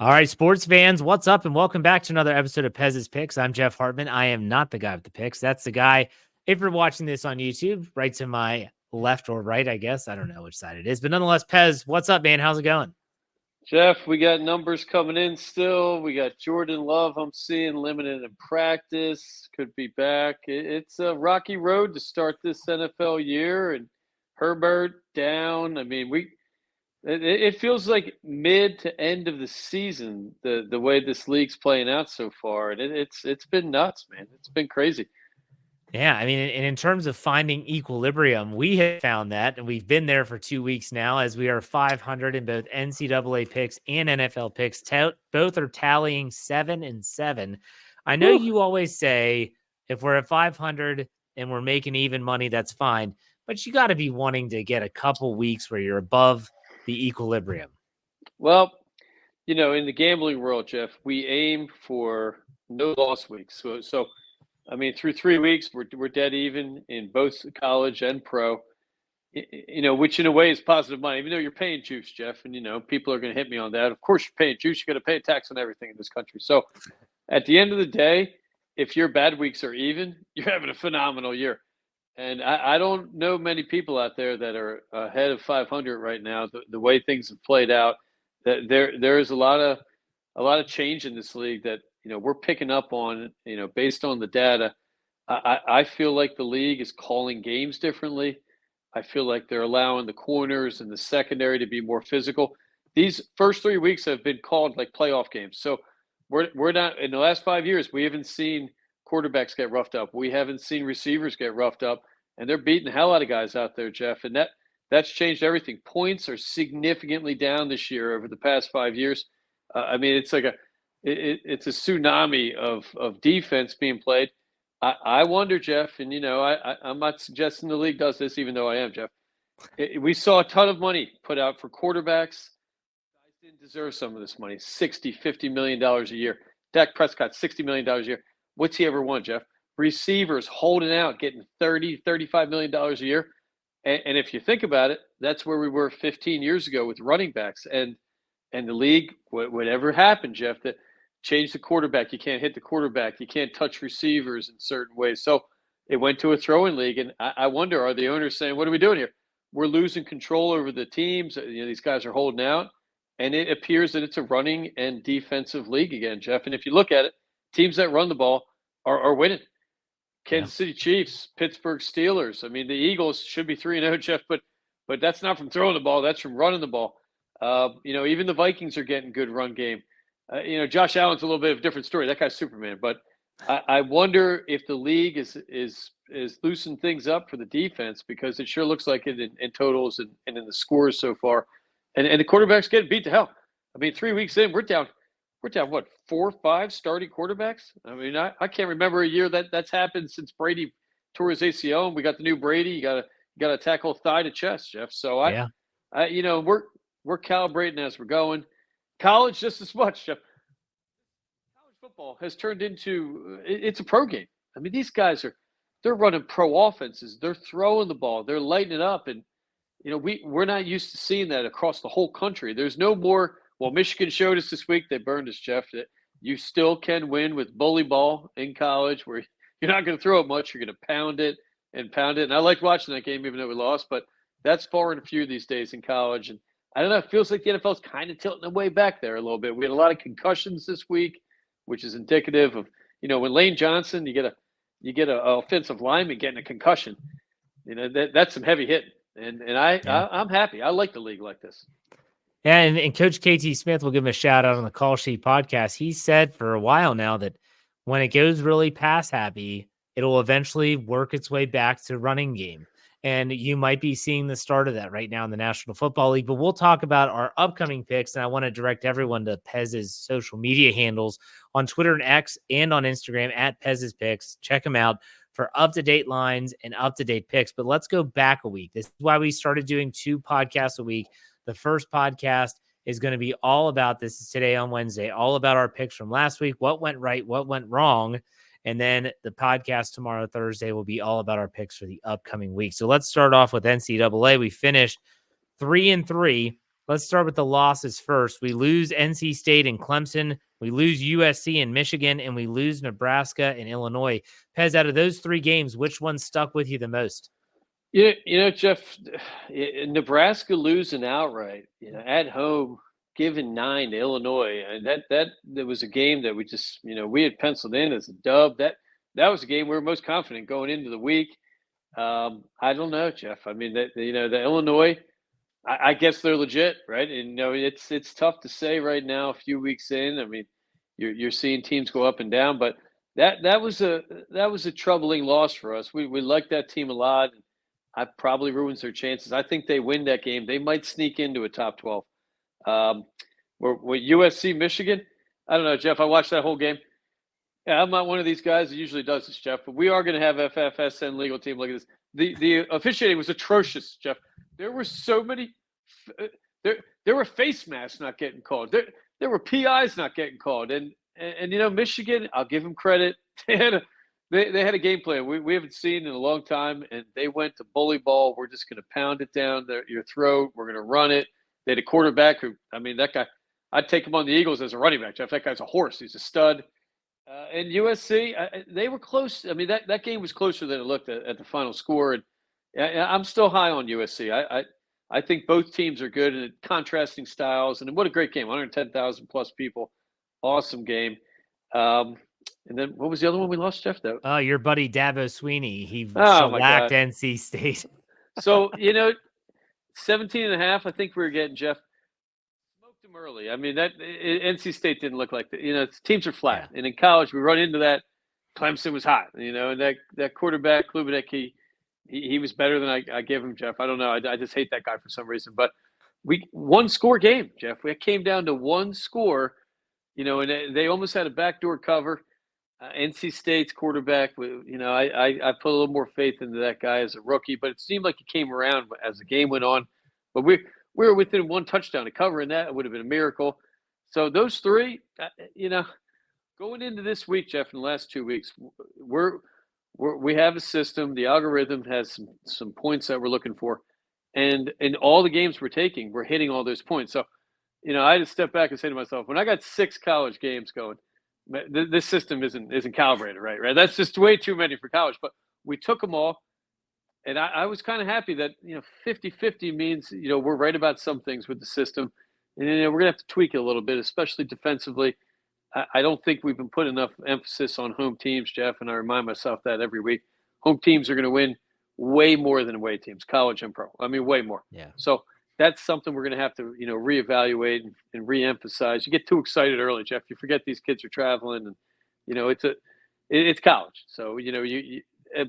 All right, sports fans, what's up? And welcome back to another episode of Pez's Picks. I'm Jeff Hartman. I am not the guy with the picks. That's the guy, if you're watching this on YouTube, right to my left or right, I guess. I don't know which side it is. But nonetheless, Pez, what's up, man? How's it going? Jeff, we got numbers coming in still. We got Jordan Love, I'm seeing limited in practice, could be back. It's a rocky road to start this NFL year, and Herbert down. I mean, it feels like mid to end of the season the way this league's playing out so far, and it's been nuts, man. It's been crazy. Yeah, I mean, and in terms of finding equilibrium, we have found that, and we've been there for 2 weeks now, as we are 500 in both NCAA picks and NFL picks. Both are tallying 7-7. I know Whew. you always say if we're at 500 and we're making even money, that's fine. But you got to be wanting to get a couple weeks where you're above the equilibrium. Well, in the gambling world, Jeff, we aim for no loss weeks. So I mean, through 3 weeks, we're dead even in both college and pro. Which in a way is positive money, even though you're paying juice, Jeff. And people are going to hit me on that. Of course, you're paying juice. You got to pay a tax on everything in this country. So, at the end of the day, if your bad weeks are even, you're having a phenomenal year. And I don't know many people out there that are ahead of 500 right now. The way things have played out, that there is a lot of change in this league that we're picking up on. Based on the data, I feel like the league is calling games differently. I feel like they're allowing the corners and the secondary to be more physical. These first 3 weeks have been called like playoff games. So we're not, in the last 5 years, we haven't seen quarterbacks get roughed up. We haven't seen receivers get roughed up, and they're beating the hell out of guys out there, Jeff. And that's changed everything. Points are significantly down this year over the past 5 years. I mean, it's like it's a tsunami of defense being played. I wonder, Jeff, and I'm not suggesting the league does this, even though I am, Jeff. We saw a ton of money put out for quarterbacks. Guys didn't deserve some of this money, $60-50 million a year. Dak Prescott, $60 million a year. What's he ever won, Jeff? Receivers holding out, getting $30-35 million a year. And if you think about it, that's where we were 15 years ago with running backs. And the league, whatever happened, Jeff, that change the quarterback. You can't hit the quarterback. You can't touch receivers in certain ways. So it went to a throwing league. And I wonder, are the owners saying, what are we doing here? We're losing control over the teams. These guys are holding out. And it appears that it's a running and defensive league again, Jeff. And if you look at it, teams that run the ball are winning. Kansas City Chiefs, Pittsburgh Steelers. I mean, the Eagles should be 3-0, Jeff, but that's not from throwing the ball. That's from running the ball. Even the Vikings are getting good run game. Josh Allen's a little bit of a different story. That guy's Superman. But I wonder if the league is loosening things up for the defense, because it sure looks like it in totals and in the scores so far. And the quarterback's getting beat to hell. I mean, 3 weeks in, we're down what, 4 or 5 starting quarterbacks? I mean, I can't remember a year that's happened since Brady tore his ACL and we got the new Brady. You gotta tackle thigh to chest, Jeff. So we're calibrating as we're going. College just as much, Jeff. College football has turned into it's a pro game. I mean, these guys they're running pro offenses. They're throwing the ball. They're lighting it up, and we're not used to seeing that across the whole country. There's no more. Well, Michigan showed us this week. They burned us, Jeff. That you still can win with bully ball in college, where you're not going to throw it much. You're going to pound it and pound it. And I liked watching that game, even though we lost. But that's far and few these days in college. And I don't know. It feels like the NFL is kind of tilting the way back there a little bit. We had a lot of concussions this week, which is indicative of when Lane Johnson, you get a offensive lineman getting a concussion. That's some heavy hitting. And I'm happy. I like the league like this. Yeah, and Coach KT Smith, will give him a shout out on the Call Sheet podcast. He said for a while now that when it goes really pass happy, it'll eventually work its way back to running game. And you might be seeing the start of that right now in the National Football League. But we'll talk about our upcoming picks. And I want to direct everyone to Pez's social media handles on Twitter and X and on Instagram at Pez's Picks. Check them out for up-to-date lines and up-to-date picks. But let's go back a week. This is why we started doing 2 podcasts a week. The first podcast is going to be all about, this is today on Wednesday, all about our picks from last week, what went right, what went wrong. And then the podcast tomorrow, Thursday, will be all about our picks for the upcoming week. So let's start off with NCAA. We finished 3-3 Let's start with the losses first. We lose NC State and Clemson. We lose USC and Michigan, and we lose Nebraska and Illinois. Pez, out of those 3 games, which one stuck with you the most? Jeff, Nebraska losing outright, at home, giving 9 to Illinois, and that was a game that we just, we had penciled in as a dub. That was a game we were most confident going into the week. I don't know, Jeff. I mean, the Illinois, I guess they're legit, right? And it's tough to say right now, a few weeks in. I mean, you're seeing teams go up and down, but that was a troubling loss for us. We liked that team a lot. I probably ruins their chances. I think they win that game. They might sneak into a top 12. With USC, Michigan, I don't know, Jeff. I watched that whole game. Yeah, I'm not one of these guys that usually does this, Jeff, but we are going to have FFSN legal team look at this. The officiating was atrocious, Jeff. There were so many there were face masks not getting called. There were PIs not getting called. And Michigan, I'll give them credit. They had a game plan we haven't seen in a long time, and they went to bully ball. We're just going to pound it down your throat. We're going to run it. They had a quarterback who, that guy, I'd take him on the Eagles as a running back, Jeff. That guy's a horse. He's a stud. And USC, they were close. I mean, that game was closer than it looked at the final score. And I'm still high on USC. I think both teams are good and contrasting styles. And what a great game, 110,000 plus people. Awesome game. And then what was the other one we lost, Jeff? Oh, your buddy Dabo Sweeney. He shellacked NC State. So, 17.5, I think we were getting, Jeff. Smoked them early. I mean, NC State didn't look like that. Teams are flat. Yeah. And in college, we run into that. Clemson was hot, and that quarterback, Klubenek, he was better than I gave him, Jeff. I don't know. I just hate that guy for some reason. But one score game, Jeff. We came down to one score, and they almost had a backdoor cover. NC State's quarterback, I put a little more faith into that guy as a rookie, but it seemed like he came around as the game went on. But we were within one touchdown to covering that. It would have been a miracle. So those 3, going into this week, Jeff, in the last 2 weeks, we have a system. The algorithm has some points that we're looking for, and in all the games we're taking, we're hitting all those points. So, I had to step back and say to myself, when I got 6 college games going, this system isn't calibrated right. That's just way too many for college. But we took them all, and I was kind of happy that 50-50 means we're right about some things with the system, and we're gonna have to tweak it a little bit, especially defensively. I don't think we've been putting enough emphasis on home teams, Jeff, and I remind myself that every week. Home teams are going to win way more than away teams, college and pro. I mean, way more. Yeah. So that's something we're going to have to, reevaluate and reemphasize. You get too excited early, Jeff. You forget these kids are traveling, and it's college. So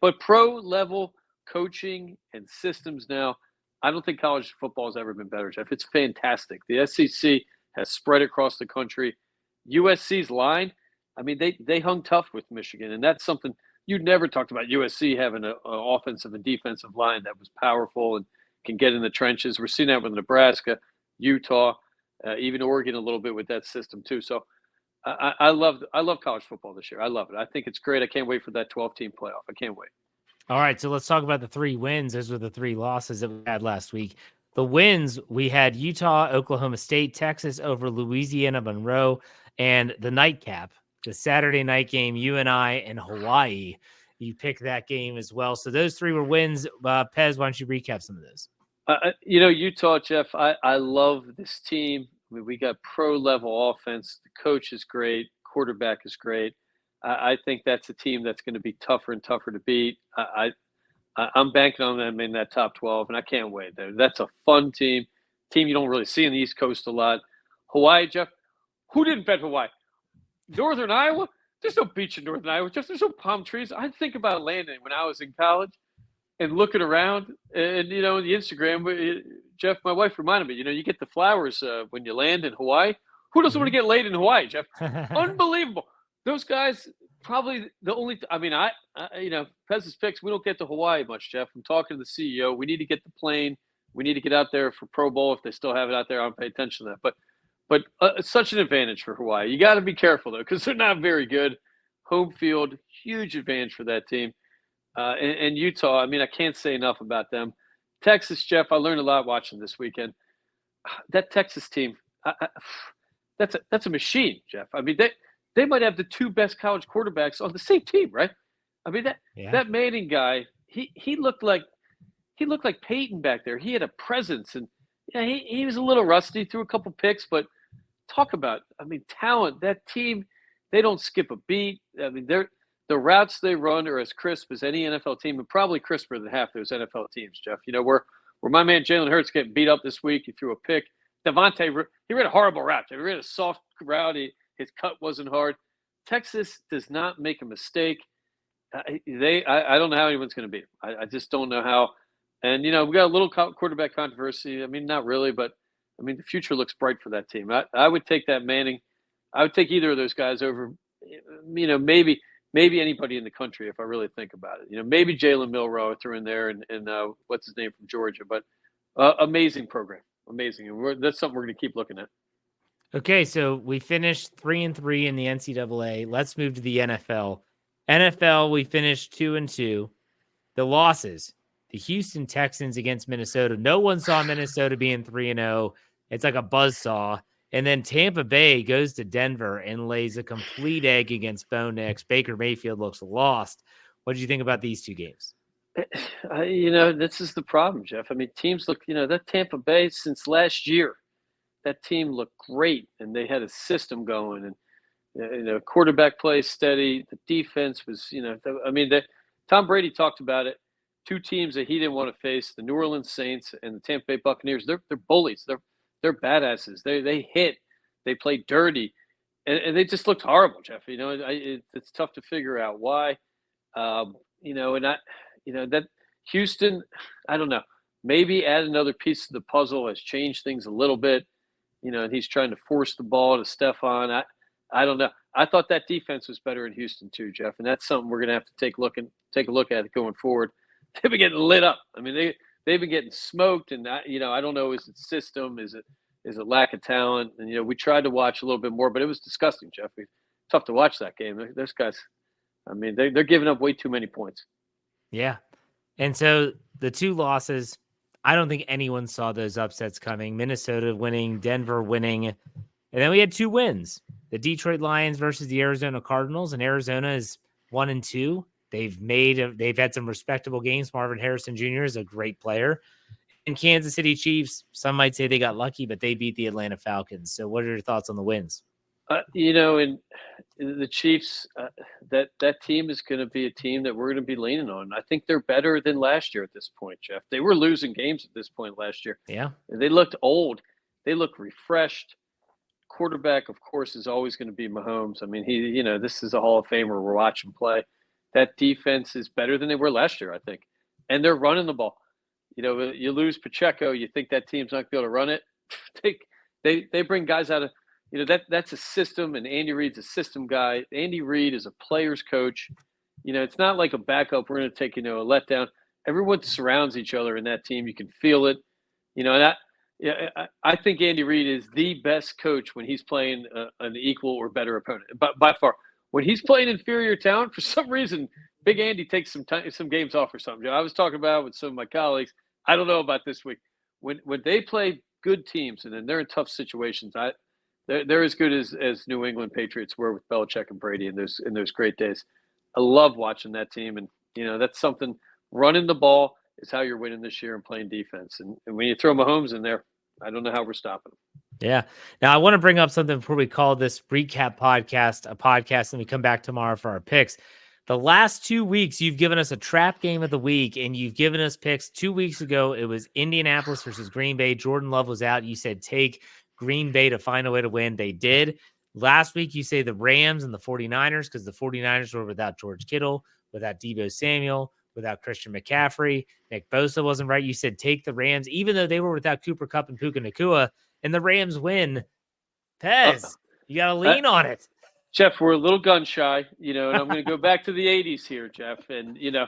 but pro level coaching and systems now. I don't think college football has ever been better, Jeff. It's fantastic. The SEC has spread across the country. USC's line, I mean, they hung tough with Michigan, and that's something you never talked about. USC having an offensive and defensive line that was powerful and can get in the trenches. We're seeing that with Nebraska, Utah, even Oregon a little bit with that system too. So I love college football this year. I love it. I think it's great. I can't wait for that 12-team playoff. I can't wait. All right, so let's talk about the 3 wins. Those were the 3 losses that we had last week. The wins, we had Utah, Oklahoma State, Texas over Louisiana Monroe, and the nightcap, the Saturday night game, UNI and Hawaii. You picked that game as well. So those 3 were wins. Pez, why don't you recap some of those? Utah, Jeff, I love this team. I mean, we got pro-level offense. The coach is great. Quarterback is great. I think that's a team that's going to be tougher and tougher to beat. I'm banking on them in that top 12, and I can't wait. That's a fun team you don't really see in the East Coast a lot. Hawaii, Jeff, who didn't bet Hawaii? Northern Iowa? There's no beach in Northern Iowa. Jeff, there's no palm trees. I think about landing when I was in college and looking around, and, the Instagram, Jeff, my wife reminded me, you get the flowers when you land in Hawaii. Who doesn't want to get laid in Hawaii, Jeff? Unbelievable. Those guys probably the only Pez's picks, we don't get to Hawaii much, Jeff. I'm talking to the CEO. We need to get the plane. We need to get out there for Pro Bowl if they still have it out there. I don't pay attention to that. But it's such an advantage for Hawaii. You got to be careful, though, because they're not very good. Home field, huge advantage for that team. And Utah, I mean, I can't say enough about them. Texas, Jeff, I learned a lot watching this weekend. that Texas team, that's a machine, Jeff. I mean, they might have the two best college quarterbacks on the same team, right? I mean, that Manning guy, he looked like Peyton back there. He had a presence, and yeah, he was a little rusty, threw a couple picks, but talk about, I mean, talent. That team, they don't skip a beat. I mean, the routes they run are as crisp as any NFL team, and probably crisper than half those NFL teams, Jeff. You know, where my man Jalen Hurts getting beat up this week, he threw a pick. Devontae, he ran a horrible route. He ran a soft route. His cut wasn't hard. Texas does not make a mistake. I don't know how anyone's going to beat them. I just don't know how. And, you know, we got a little quarterback controversy. I mean, not really, but, I mean, the future looks bright for that team. I would take that Manning. I would take either of those guys over, you know, maybe anybody in the country if I really think about it. You know, maybe Jalen Milroe threw in there and what's his name from Georgia. But amazing program. Amazing. And that's something we're going to keep looking at. Okay, so we finished 3-3 in the NCAA. Let's move to the NFL. NFL, we finished 2-2. The losses, the Houston Texans against Minnesota. No one saw Minnesota being 3-0. It's like a buzzsaw. And then Tampa Bay goes to Denver and lays a complete egg against Bo Nix. Baker Mayfield looks lost. What did you think about these two games? You know, this is the problem, Jeff. I mean, teams look, you know, that Tampa Bay since last year, that team looked great, and they had a system going, and you know, quarterback play steady. The defense was, you know, I mean, Tom Brady talked about it. Two teams that he didn't want to face: the New Orleans Saints and the Tampa Bay Buccaneers. They're bullies. They're badasses. They hit. They play dirty, and they just looked horrible, Jeff. You know, it's tough to figure out why. You know, that Houston, I don't know. Maybe add another piece to the puzzle has changed things a little bit. You know, and he's trying to force the ball to Stephon. I don't know. I thought that defense was better in Houston too, Jeff, and that's something we're going to have to take a look at it going forward. They've been getting lit up. I mean, they've been getting smoked, and you know, I don't know, is it system, is it lack of talent? And you know, we tried to watch a little bit more, but it was disgusting, Jeff. It's tough to watch that game. Those guys, I mean, they're giving up way too many points. Yeah, and so the two losses, I don't think anyone saw those upsets coming. Minnesota winning, Denver winning, and then we had two wins: the Detroit Lions versus the Arizona Cardinals, and Arizona is 1-2. They've had some respectable games. Marvin Harrison Jr. is a great player. And Kansas City Chiefs, some might say they got lucky, but they beat the Atlanta Falcons. So what are your thoughts on the wins? You know, in the Chiefs, that team is going to be a team that we're going to be leaning on. I think they're better than last year at this point, Jeff. They were losing games at this point last year. Yeah. They looked old. They look refreshed. Quarterback, of course, is always going to be Mahomes. I mean, you know, this is a Hall of Famer. We're watching play. That defense is better than they were last year, I think. And they're running the ball. You know, you lose Pacheco, you think that team's not going to be able to run it. They bring guys out of, you know, that's a system, and Andy Reid's a system guy. Andy Reid is a player's coach. You know, it's not like a backup. We're going to take, you know, a letdown. Everyone surrounds each other in that team. You can feel it. You know, and I think Andy Reid is the best coach when he's playing an equal or better opponent, by far. When he's playing inferior talent, for some reason, Big Andy takes some games off or something. You know, I was talking about it with some of my colleagues. I don't know about this week. When they play good teams and then they're in tough situations, they're as good as New England Patriots were with Belichick and Brady in those great days. I love watching that team, and you know, that's something. Running the ball is how you're winning this year and playing defense. And when you throw Mahomes in there, I don't know how we're stopping him. Yeah. Now I want to bring up something before we call this recap podcast a podcast, and we come back tomorrow for our picks. The last 2 weeks, you've given us a trap game of the week, and you've given us picks. 2 weeks ago, it was Indianapolis versus Green Bay. Jordan Love was out. You said take Green Bay to find a way to win. They did. Last week, you say the Rams and the 49ers, because the 49ers were without George Kittle, without Deebo Samuel, without Christian McCaffrey. Nick Bosa wasn't right. You said take the Rams, even though they were without Cooper Kupp and Puka Nacua, and the Rams win. Pez, you got to lean on it. Jeff, we're a little gun shy, you know, and I'm going to go back to the 80s here, Jeff. And, you know,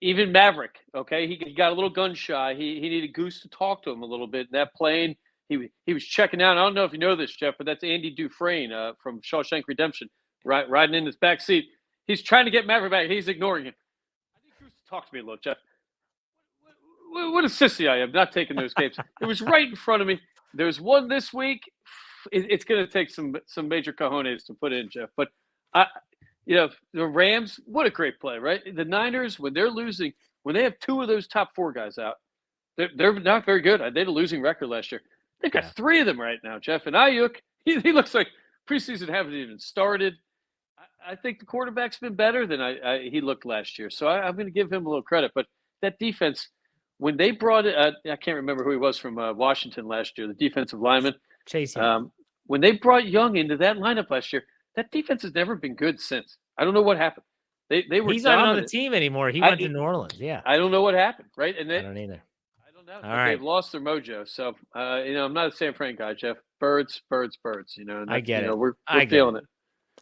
even Maverick, okay, he got a little gun shy. He needed Goose to talk to him a little bit. And that plane, he was checking out. I don't know if you know this, Jeff, but that's Andy Dufresne from Shawshank Redemption, riding in his back seat. He's trying to get Maverick back. He's ignoring him. I need Goose to talk to me a little, Jeff. what a sissy I am not taking those games. It was right in front of me. There's one this week. It's going to take some major cojones to put in, Jeff. But the Rams, what a great play, right? The Niners, when they're losing, when they have two of those top four guys out, they're not very good. They had a losing record last year. They've got three of them right now, Jeff. And Ayuk, he looks like preseason haven't even started. I think the quarterback's been better than he looked last year. So I'm going to give him a little credit. But that defense, when they brought it, I can't remember who he was from Washington last year, the defensive lineman. Chase. When they brought Young into that lineup last year, that defense has never been good since. I don't know what happened. They were He's dominant. not on the team anymore. He went to New Orleans. Yeah. I don't know what happened, right? And I don't either. I don't know. All right. They've lost their mojo. So, I'm not a San Fran guy, Jeff. Birds. And I get it. We're feeling it.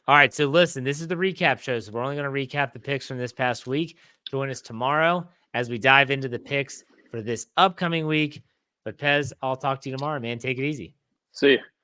All right. So listen, this is the recap show. So we're only going to recap the picks from this past week. Join us tomorrow as we dive into the picks for this upcoming week. But Pez, I'll talk to you tomorrow, man. Take it easy. See you.